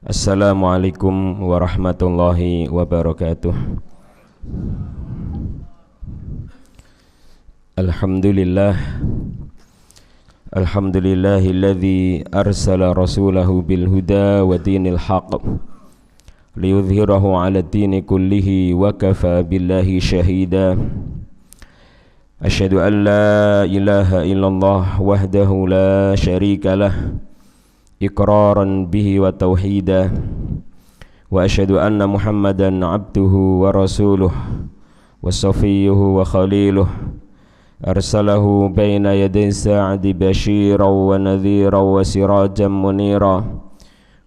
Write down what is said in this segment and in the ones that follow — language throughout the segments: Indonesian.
Assalamualaikum warahmatullahi wabarakatuh. Alhamdulillah Alhamdulillahilladzi arsala rasulahu bil huda wa dinil haqq liyudhhirahu 'ala ad-dini kullihi wa kafa billahi shahida. Asyhadu an la ilaha illallah wahdahu la syarika lah iqraran bihi wa tauhida, wa asyhadu anna Muhammadan abduhu wa rasuluh wa safiyyuhu wa khaliluh arsalahu baina yaday sa'adi basyiran wa nadhiran wa sirajan munira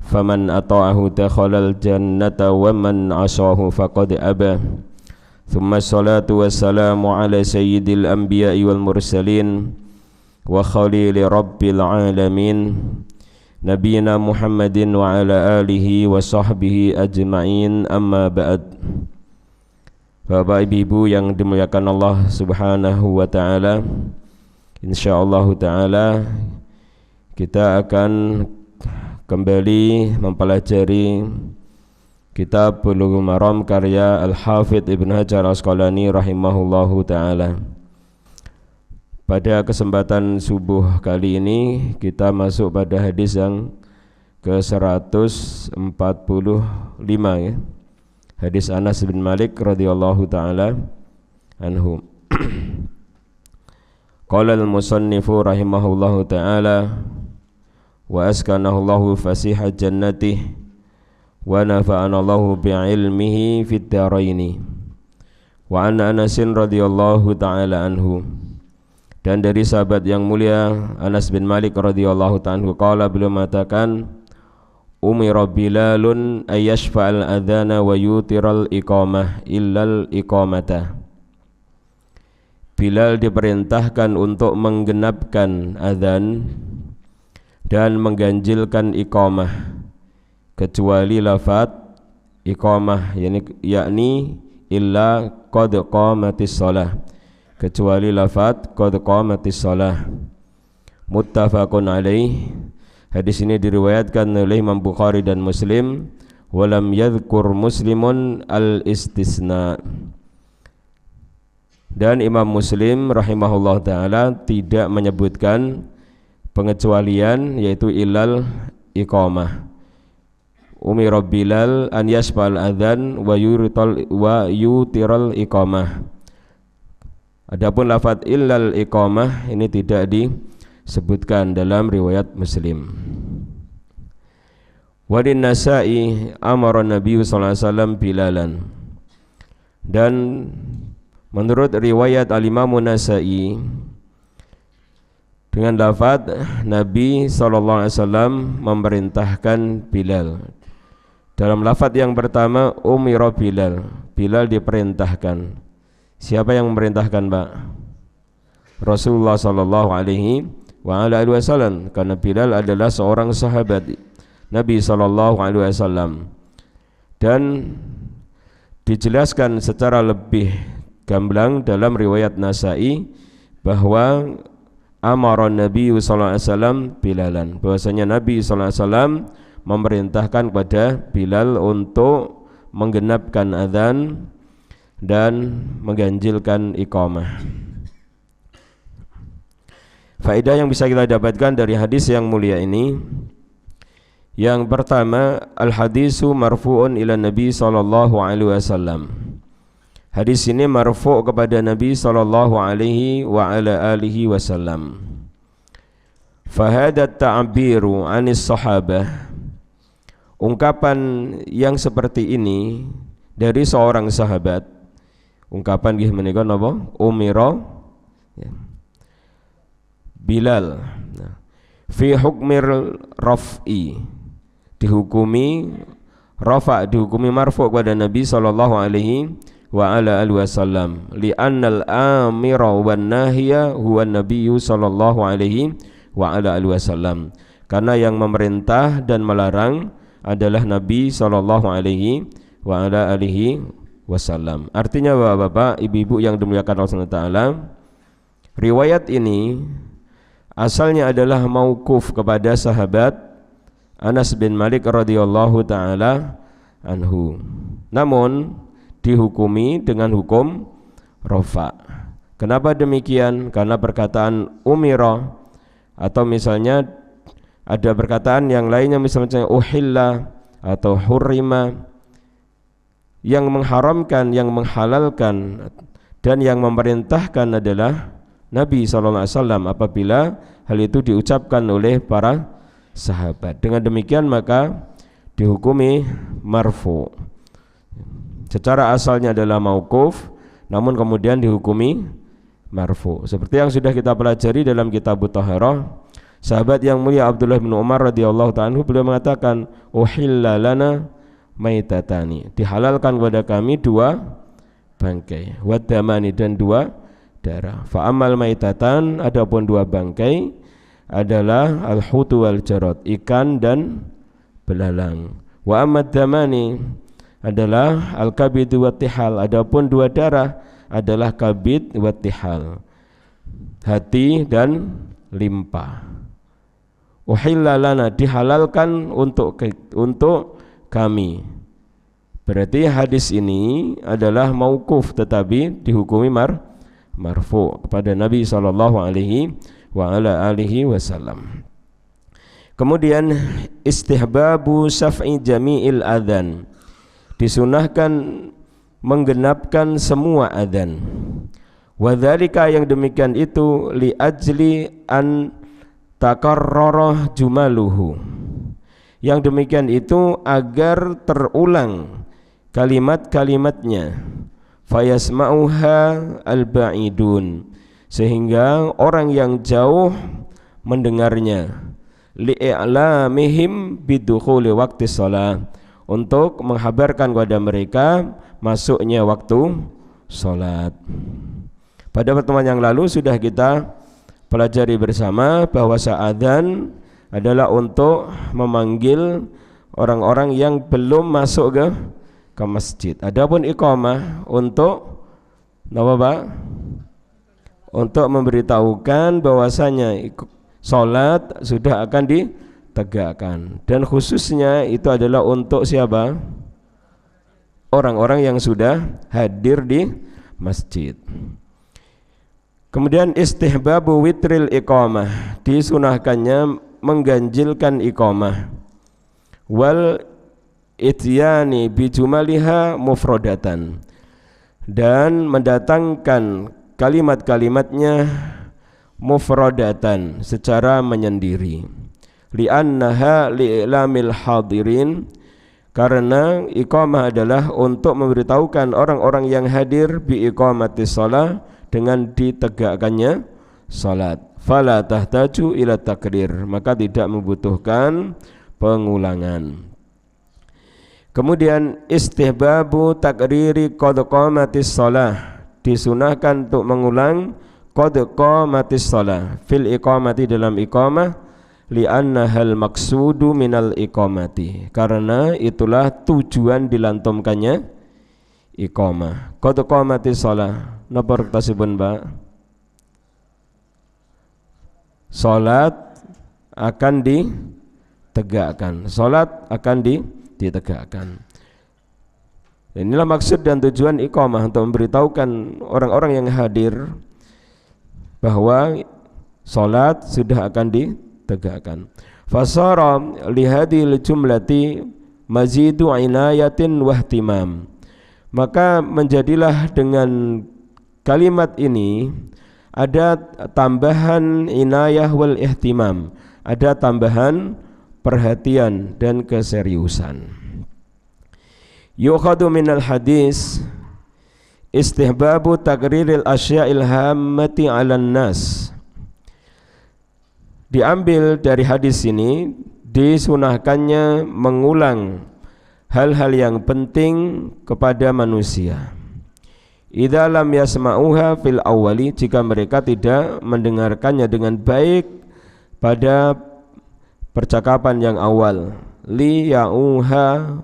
faman ata'ahu dakhalal jannata wa man 'asahu faqad aba. Thumma salatu wassalamu ala sayyidil anbiya'i wal mursalin wa khalili rabbil alamin Nabiyina Muhammadin wa ala alihi wa sahbihi ajma'in, amma ba'd. Bapak ibu yang dimuliakan Allah subhanahu wa ta'ala, insyaallah ta'ala kita akan kembali mempelajari kitab Bulughul Maram karya Al-Hafidh Ibnu Hajar Al-Asqalani rahimahullahu ta'ala. Pada kesempatan subuh kali ini kita masuk pada hadis yang ke-145 ya. Hadis Anas bin Malik radhiyallahu taala anhu. Qala al-musannifu rahimahullahu taala wa askanahu Allahu fasiha jannatihi wa nafa'ana Allahu bi'ilmihi fid dharaini. Wa an Anas radhiyallahu taala anhu. Dan dari sahabat yang mulia Anas bin Malik radhiyallahu ta'ala qala, beliau mengatakan, umira Bilalun ayyashfa'al adhana wa yutiral iqamah illal iqamata. Bilal diperintahkan untuk menggenapkan azan dan mengganjilkan iqamah kecuali lafaz iqamah, yakni illa qad qamatis shalah, kecuali lafaz qad qamatis shalah. Muttafaqun alaih. Hadis ini diriwayatkan oleh Imam Bukhari dan Muslim. Walam yadhkur Muslimun al-istisna. Dan Imam Muslim rahimahullah ta'ala tidak menyebutkan pengecualian, yaitu ilal iqamah. Umira Bilal an yashfa'al adhan wa yutiral iqamah. Adapun lafaz illal iqamah ini tidak disebutkan dalam riwayat Muslim. Wa din Nasa'i amara Nabi sallallahu alaihi wasallam Bilalan. Dan menurut riwayat Al-Imam Nasa'i dengan lafaz Nabi sallallahu alaihi wasallam memerintahkan Bilal. Dalam lafaz yang pertama umira Bilal, Bilal diperintahkan. Siapa yang memerintahkan, Pak? Rasulullah sallallahu alaihi wa ala alihi wasallam, karena Bilal adalah seorang sahabat Nabi sallallahu alaihi wasallam. Dan dijelaskan secara lebih gamblang dalam riwayat Nasa'i bahwa amara Nabi sallallahu alaihi wasallam Bilalan, bahwasanya Nabi sallallahu alaihi wasallam memerintahkan kepada Bilal untuk menggenapkan azan dan mengganjilkan iqamah. Faedah yang bisa kita dapatkan dari hadis yang mulia ini, yang pertama, al-hadisu marfu'un ila Nabi sallallahu alaihi wasallam. Hadis ini marfu' kepada Nabi sallallahu alaihi wa ala alihi wasallam. Fahada ta'biru 'anis sahabah. Ungkapan yang seperti ini dari seorang sahabat. Ungkapan nggih menika napa? Umira Bilal fi hukmir raf'i, dihukumi rafa', dihukumi marfu' kepada Nabi sallallahu alaihi wa ala alihi wasallam, li annal amira wan nahiya huwa Nabi sallallahu alaihi wa ala alihi wasallam, karena yang memerintah dan melarang adalah Nabi sallallahu alaihi wa ala alihi wasallam. Artinya Bapak, Ibu-ibu yang dimuliakan Allah Taala, riwayat ini asalnya adalah mauquf kepada sahabat Anas bin Malik radhiyallahu taala anhu. Namun dihukumi dengan hukum rafa. Kenapa demikian? Karena perkataan umira atau misalnya ada perkataan yang lainnya misalnya uhilla atau hurrima, yang mengharamkan, yang menghalalkan dan yang memerintahkan adalah Nabi SAW apabila hal itu diucapkan oleh para sahabat. Dengan demikian maka dihukumi marfu. Secara asalnya adalah mauquf, namun kemudian dihukumi marfu. Seperti yang sudah kita pelajari dalam kitab Thaharah, sahabat yang mulia Abdullah bin Umar radhiyallahu ta'ala anhu, beliau mengatakan uhilla lana maitatani, dihalalkan kepada kami dua bangkai, wadamani, dan dua darah. Fa amal maitatan, adapun dua bangkai adalah al-hutu wal jarad, ikan dan belalang. Wa amad damani adalah al-kabid wa tihal, adapun dua darah adalah kabid wa tihal, hati dan limpa. Uhilla lana, dihalalkan untuk kami. Berarti hadis ini adalah mauquf tetapi dihukumi marfu kepada Nabi sallallahu alaihi wa ala alihi wasallam. Kemudian istihbabu syaf'i jami'il adzan, disunahkan menggenapkan semua adzan. Wa dzalika, yang demikian itu li ajli an takarrara jumaluhu, yang demikian itu agar terulang kalimat-kalimatnya, fayasma'uha al-ba'idun, sehingga orang yang jauh mendengarnya, li'a'lamihim bidukhuli waqti shalah, untuk menghabarkan kepada mereka masuknya waktu sholat. Pada pertemuan yang lalu sudah kita pelajari bersama bahwa adzan adalah untuk memanggil orang-orang yang belum masuk ke masjid. Adapun iqamah untuk apa Pak? Untuk memberitahukan bahwasanya sholat sudah akan ditegakkan, dan khususnya itu adalah untuk siapa? Orang-orang yang sudah hadir di masjid. Kemudian istihbabu witril iqamah, disunahkannya mengganjilkan iqamah, wal ityani bijumaliha mufradatan, dan mendatangkan kalimat-kalimatnya mufradatan, secara menyendiri, li'annaha li'lamil hadirin, karena iqamah adalah untuk memberitahukan orang-orang yang hadir bi iqamatis shalah, dengan ditegakkannya salat. Fala tahtaju ila takrir, maka tidak membutuhkan pengulangan. Kemudian istihbabu takriri qad qamatis shalah, disunahkan untuk mengulang qad qamatis shalah fil iqamati, dalam iqamah, li'annahal maqsudu minal iqamati, karena itulah tujuan dilantumkannya iqamah. Qad qamatis shalah, napa tasibun Mbak? Salat akan ditegakkan, salat akan ditegakkan. Inilah maksud dan tujuan iqamah, untuk memberitahukan orang-orang yang hadir bahwa salat sudah akan ditegakkan. Fasara lihadil jumlati mazidu inayatin wahtimam, maka menjadilah dengan kalimat ini ada tambahan inayah wal ihtimam, ada tambahan perhatian dan keseriusan. Yukhadu minal hadis istihbabu takriril asya'il hammati 'alan nas, diambil dari hadis ini disunahkannya mengulang hal-hal yang penting kepada manusia. Idza lam yasma'uha fil awwali, jika mereka tidak mendengarkannya dengan baik pada percakapan yang awal, li ya'uha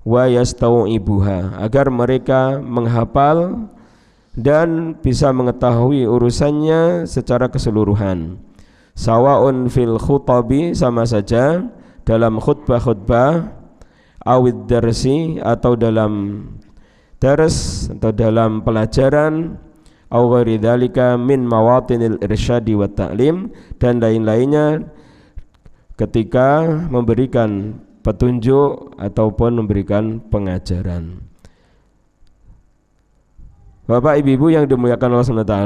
wa yastau'ibuha, agar mereka menghafal dan bisa mengetahui urusannya secara keseluruhan. Sawa'un fil khutabi, sama saja dalam khutbah-khutbah, awid darsi atau dalam dars atau dalam pelajaran, au ghairi dzalika min mawatinil irsyadi wa ta'lim, dan lain-lainnya ketika memberikan petunjuk ataupun memberikan pengajaran. Bapak Ibu yang dimuliakan Allah SWT,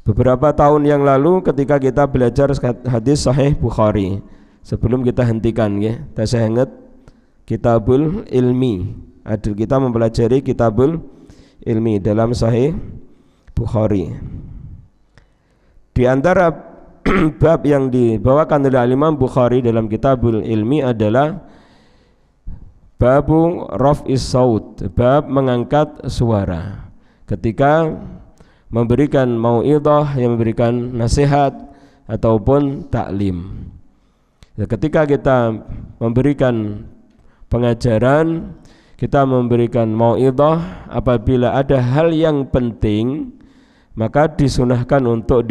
beberapa tahun yang lalu ketika kita belajar hadis Sahih Bukhari, sebelum kita hentikan ya, saya ingat Kitabul Ilmi, kita mempelajari Kitabul Ilmi dalam Sahih Bukhari. Di antara bab yang dibawakan oleh Imam Bukhari dalam Kitabul Ilmi adalah babu raf'is saut, bab mengangkat suara ketika memberikan mau'idhah, yang memberikan nasihat ataupun taklim. Ketika kita memberikan pengajaran, kita memberikan mau'idhah, apabila ada hal yang penting maka disunahkan untuk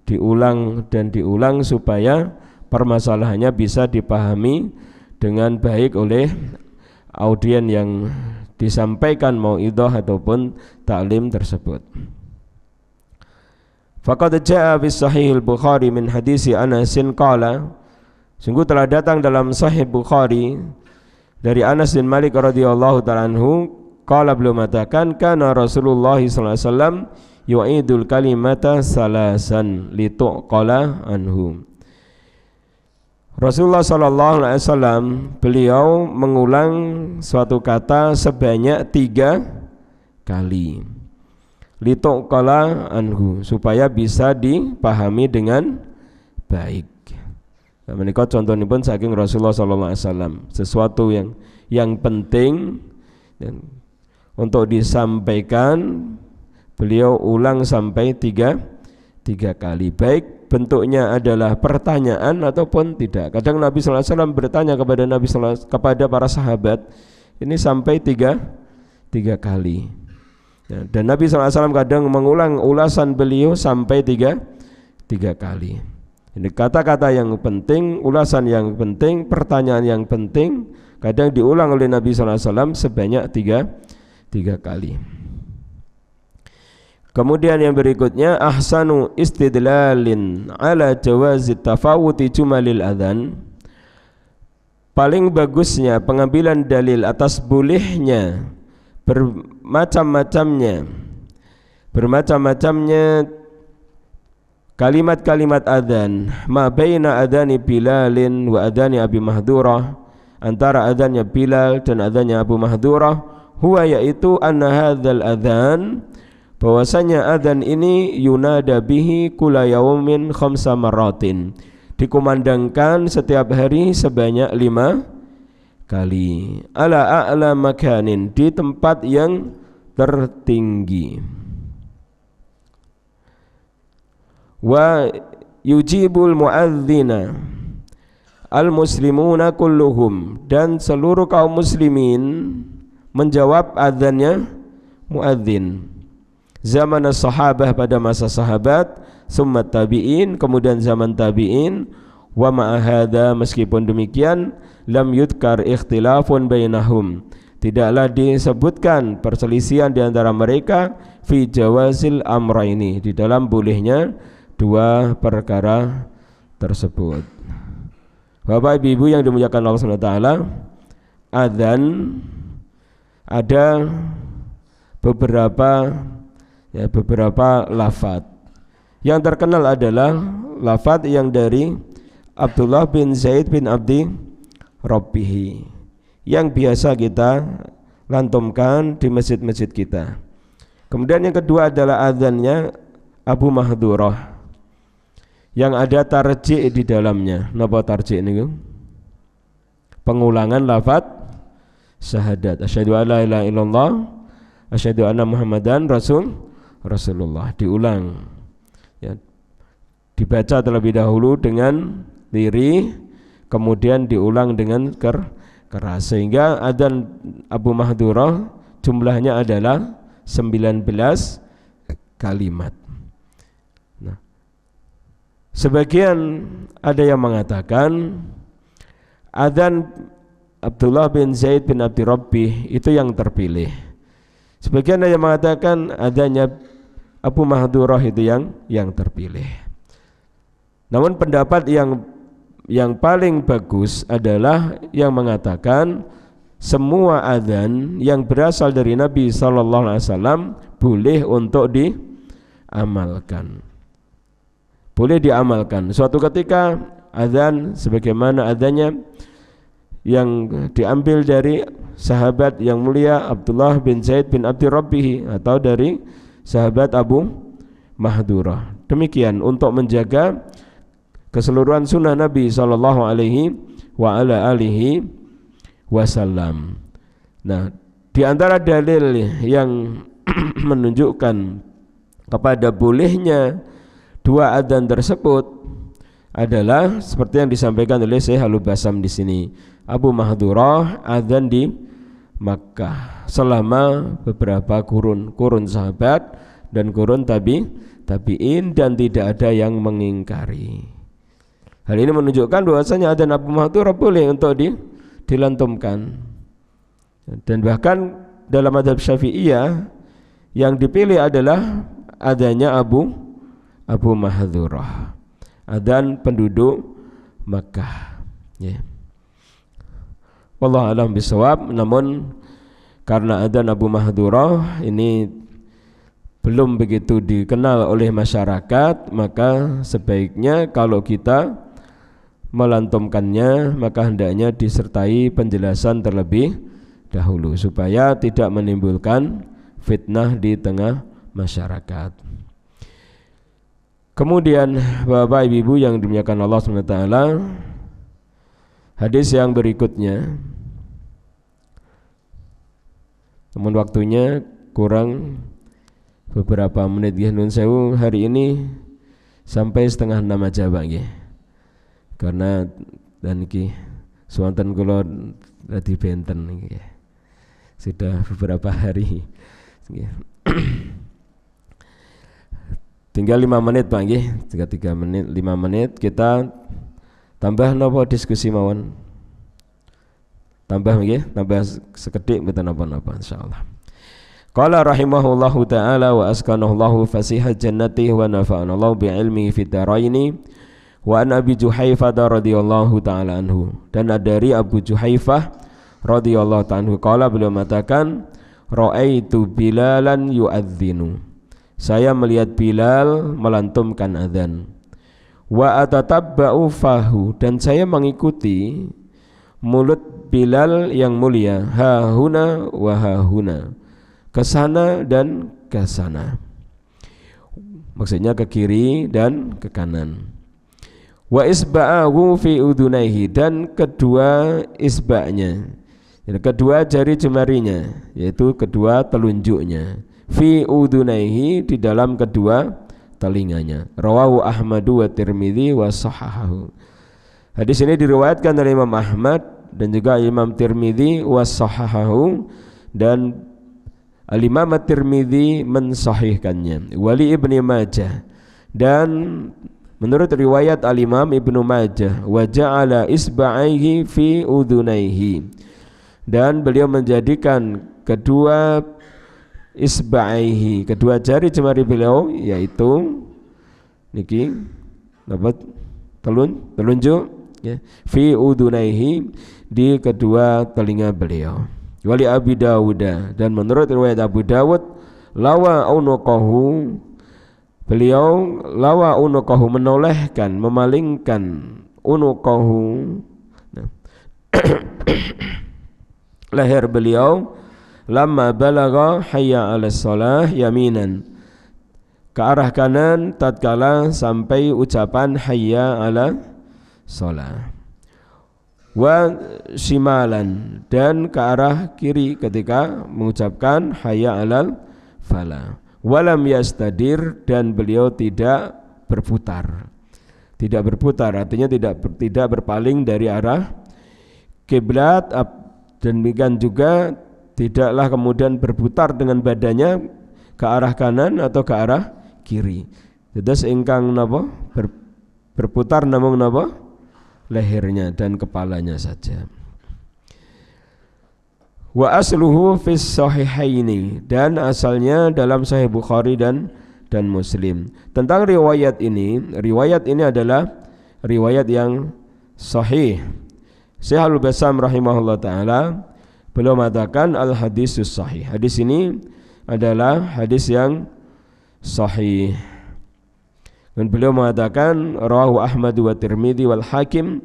diulang dan diulang supaya permasalahannya bisa dipahami dengan baik oleh audien yang disampaikan mau'idhah ataupun taklim tersebut. Faqad jaa fi Sahih Bukhari min hadisi Anas qala, sungguh telah datang dalam Sahih Bukhari dari Anas bin Malik radhiyallahu ta'ala anhu, qala, beliau mengatakan, kana Rasulullah sallallahu alaihi wasallam yu'idul kalimata salasan lituqala anhu. Rasulullah sallallahu alaihi wasallam beliau mengulang suatu kata sebanyak 3 kali. Lituqala anhu, supaya bisa dipahami dengan baik. Menika contohipun saking Rasulullah sallallahu alaihi wasallam, sesuatu yang penting dan untuk disampaikan beliau ulang sampai 3 kali, baik bentuknya adalah pertanyaan ataupun tidak. Kadang Nabi sallallahu alaihi wasallam bertanya kepada para sahabat ini sampai 3 kali. Ya, dan Nabi sallallahu alaihi wasallam kadang mengulang ulasan beliau sampai 3 kali. Ini kata-kata yang penting, ulasan yang penting, pertanyaan yang penting, kadang diulang oleh Nabi sallallahu alaihi wasallam sebanyak 3 kali. Kemudian yang berikutnya, ahsanu istidlalin ala jawazit tafawuti jumalil adzan, paling bagusnya pengambilan dalil atas bolehnya bermacam-macamnya kalimat-kalimat adzan, ma baina adzani Bilalin wa adzani Abi Mahdurah, antara adzannya Bilal dan adzannya Abu Mahdurah, huwa, yaitu anna hadzal adzan, bahwasanya adzan ini yunada bihi kula yaumin 5 maratin, dikumandangkan setiap hari sebanyak 5 kali, ala a'la makanin, di tempat yang tertinggi. Wa yujibul muadzina al muslimuna kulluhum, dan seluruh kaum muslimin menjawab adzannya muadzin. Zaman sahabah, pada masa sahabat, summa tabi'in, kemudian zaman tabi'in. Wa ma'ahada, meskipun demikian, lam yudkar ikhtilafun bainahum, tidaklah disebutkan perselisihan di antara mereka, fi jawazil amraini, di dalam bolehnya 2 perkara tersebut. Bapak Ibu yang dimuliakan Allah SWT, adzan ada beberapa lafaz. Yang terkenal adalah lafaz yang dari Abdullah bin Zaid bin Abdi Rabbihi, yang biasa kita lantumkan di masjid-masjid kita. Kemudian yang kedua adalah adzannya Abu Mahdurah, yang ada tarji' di dalamnya. Napa tarji' niku? Pengulangan lafaz syahadat, asyhadu alla ilaha illallah, asyhadu anna Muhammadan Rasulullah, diulang. Ya, dibaca terlebih dahulu dengan lirih, kemudian diulang dengan keras, sehingga adzan Abu Mahdurah jumlahnya adalah 19 kalimat. Nah, sebagian ada yang mengatakan adzan Abdullah bin Zaid bin Abdi Rabbih itu yang terpilih. Sebagian yang mengatakan adanya Abu Mahdurah itu yang terpilih. Namun pendapat yang paling bagus adalah yang mengatakan semua adzan yang berasal dari Nabi sallallahu alaihi wasallam boleh untuk diamalkan. Boleh diamalkan. Suatu ketika adzan sebagaimana adzannya yang diambil dari sahabat yang mulia Abdullah bin Zaid bin Abdi Rabbih atau dari sahabat Abu Mahdurah. Demikian untuk menjaga keseluruhan sunnah Nabi sallallahu alaihi wa ala alihi wasallam. Nah, di antara dalil yang menunjukkan kepada bolehnya dua adzan tersebut adalah seperti yang disampaikan oleh Syekh Al-Basam di sini. Abu Mahdurah adzan di Makkah selama beberapa kurun sahabat dan kurun tabi'in dan tidak ada yang mengingkari. Hal ini menunjukkan bahwasanya adzan Abu Mahdurah boleh untuk dilantumkan. Dan bahkan dalam mazhab Syafi'iyah yang dipilih adalah adanya Abu Mahdurah, adzan penduduk Makkah. Ya. Wallahu a'lam bishawab. Namun karena adzan Abu Mahdurah ini belum begitu dikenal oleh masyarakat, maka sebaiknya kalau kita melantumkannya maka hendaknya disertai penjelasan terlebih dahulu supaya tidak menimbulkan fitnah di tengah masyarakat. Kemudian Bapak Ibu yang dimuliakan Allah SWT, hadis yang berikutnya, namun waktunya kurang beberapa menit ya, nun sewu hari ini sampai setengah 6 aja Pak ya. Karena dan iki suwanten kula dadi benten iki ya. Sudah beberapa hari. Tinggal 5 menit Pak nggih, 3 menit, 5 menit kita tambah napa diskusi mawon. Tambah nggih, tambah sekedhik mboten napa-napa insyaallah. Qala rahimahullahu taala wa askanallahu fasihal jannati wa nafa'ana Allah bi ilmihi fid dharaini. Wa an Abi Juhaifah radhiyallahu taala anhu, dan dari Abu Juhaifah radhiyallahu taala anhu qala, beliau mengatakan raaitu Bilalan yu'adzinu, saya melihat Bilal melantumkan adzan, wa atatabba'u fahu, dan saya mengikuti mulut Bilal yang mulia, hahuna wa hahuna, ke sana dan ke sana, maksudnya ke kiri dan ke kanan. Wa isba'ahu fi udunaihi, dan kedua isba'nya, kedua jari jemarinya, yaitu kedua telunjuknya, fi udunaihi, di dalam kedua telinganya. Rawahu Ahmadu wa Tirmidzi wa sahahahu. Hadis ini diriwayatkan oleh Imam Ahmad dan juga Imam Tirmidzi wa sahahahu, dan Al-Imam At-Tirmidzi mensahihkannya. Wali Ibnu Majah, dan menurut riwayat Al-Imam Ibnu Majah, wa ja'ala isba'aihi fi udunaihi, dan beliau menjadikan kedua isba'aihi, kedua jari jemari beliau, yaitu niki dapat telunjuk ya, fi udunaihi, di kedua telinga beliau. Wali Abi Dawud, dan menurut riwayat Abu Dawud, lawa unuqahu, beliau lawa unuqahu, menolehkan, memalingkan unuqahu, leher beliau, lamma balagha hayya 'alas shalah yaminan, ke arah kanan tatkala sampai ucapan hayya 'ala shalah, wa shimalan, dan ke arah kiri ketika mengucapkan hayya 'alal falah. Walam yastadir, dan beliau tidak berputar. Tidak berputar artinya tidak berpaling dari arah kiblat, dan demikian juga tidaklah kemudian berputar dengan badannya ke arah kanan atau ke arah kiri. Jadi ingkang napa berputar namung napa lehernya dan kepalanya saja. Wa asluhu fis sahihaini, dan asalnya dalam Sahih Bukhari dan Muslim. Tentang riwayat ini adalah riwayat yang sahih. Syekh Al-Bassam rahimahullah taala beliau mengatakan al hadisus sahih. Hadis ini adalah hadis yang sahih. Dan beliau mengatakan rawahu Ahmad wa Tirmidzi wal Hakim.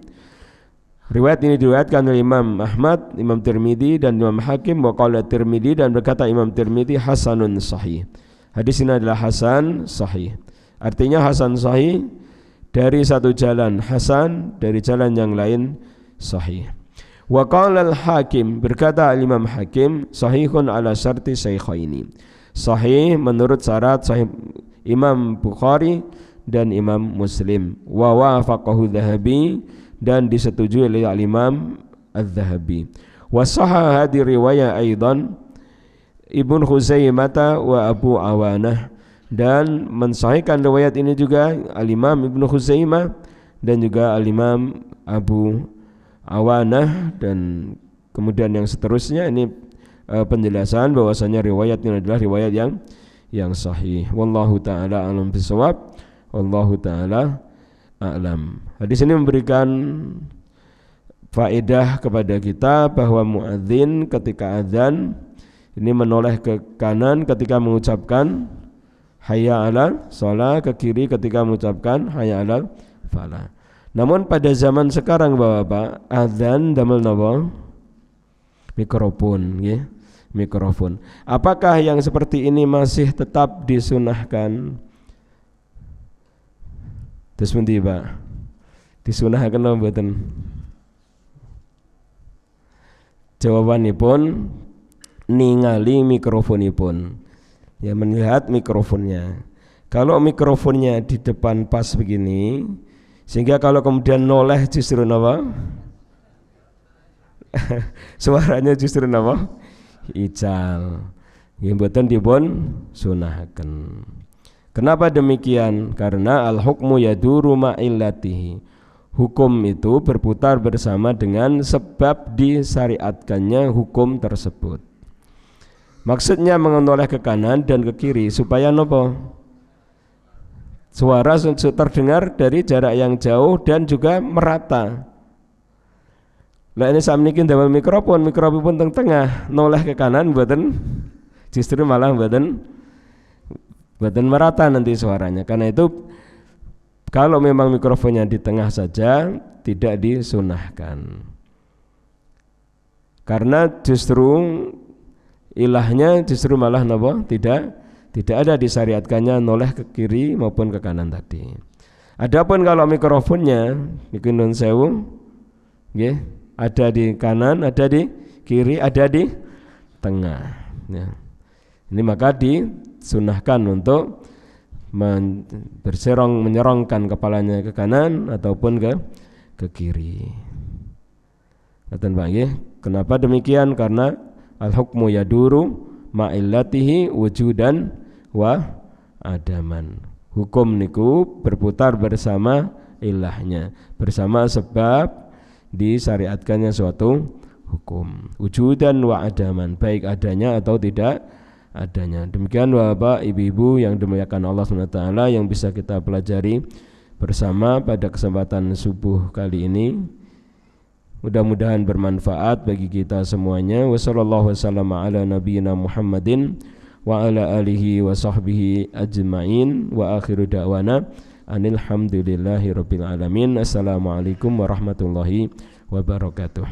Riwayat ini diriwayatkan oleh Imam Ahmad, Imam Tirmidzi dan Imam Hakim. Wa qala Tirmidzi, dan berkata Imam Tirmidzi hasanun sahih. Hadis ini adalah hasan sahih. Artinya hasan sahih dari satu jalan hasan, dari jalan yang lain sahih. Wa qala al-Hakim, berkata Imam Hakim, sahihun ala syarti shaykhaini. Sahih menurut syarat Sahih Imam Bukhari dan Imam Muslim. Wa wafaqahu Dzahabi, dan disetujui oleh Imam Az-Zahabi. Wa sahha hadhihi riwayah aidan Ibnu Khuzaimah wa Abu Awanah, dan mensahihkan riwayat ini juga Al-Imam Ibnu Khuzaimah dan juga Al-Imam Abu Awanah, dan kemudian yang seterusnya ini penjelasan bahwasanya riwayat ini adalah riwayat yang sahih. Wallahu taala alam bisawab. Wallahu taala a'lam. Hadis ini memberikan faedah kepada kita bahwa muadzin ketika azan ini menoleh ke kanan ketika mengucapkan hayya 'alal shalah, ke kiri ketika mengucapkan hayya 'alal falah. Namun pada zaman sekarang Bapak, azan damel napa? Mikrofon, nggih. Mikrofon. Apakah yang seperti ini masih tetap disunahkan? Terus pundi, Pak? Disunahkan apa mboten? Jawabanipun ningali mikrofonipun. Ya, melihat mikrofonnya. Kalau mikrofonnya di depan pas begini, sehingga kalau kemudian noleh justru napa? Suaranya justru napa? Ical. Nggih mboten dipun sunahaken. Kenapa demikian? Karena al-hukmu yaduru ma'illatihi. Hukum itu berputar bersama dengan sebab disyariatkannya hukum tersebut. Maksudnya menoleh ke kanan dan ke kiri supaya nopo? Suara terdengar dari jarak yang jauh dan juga merata. Lah ini sakniki damel mikrofon pun tengah, noleh ke kanan mboten, justru malah mboten merata nanti suaranya. Karena itu kalau memang mikrofonnya di tengah saja tidak disunahkan. Karena justru ilahnya justru malah napa? Tidak ada disyariatkannya noleh ke kiri maupun ke kanan tadi. Adapun kalau mikrofonnya niku nun sewu nggih, ada di kanan, ada di kiri, ada di tengah ya. Ini maka disunahkan untuk menyerongkan kepalanya ke kanan ataupun ke kiri. Ngoten Pak nggih. Kenapa demikian? Karena al-hukmu yaduru ma'illatihi wujudan wa adaman. Hukum niku berputar bersama ilahnya, bersama sebab disyariatkannya suatu hukum. Wujudan wa adaman, baik adanya atau tidak adanya. Demikian Bapak Ibu-ibu yang dimuliakan Allah SWT yang bisa kita pelajari bersama pada kesempatan subuh kali ini. Mudah-mudahan bermanfaat bagi kita semuanya. Wassallallahu wasallam ala nabiyyina Muhammadin wa ala alihi wa sahbihi ajma'in wa akhiru da'wana anil hamdulillahi rabbil alamin. Assalamualaikum warahmatullahi wabarakatuh.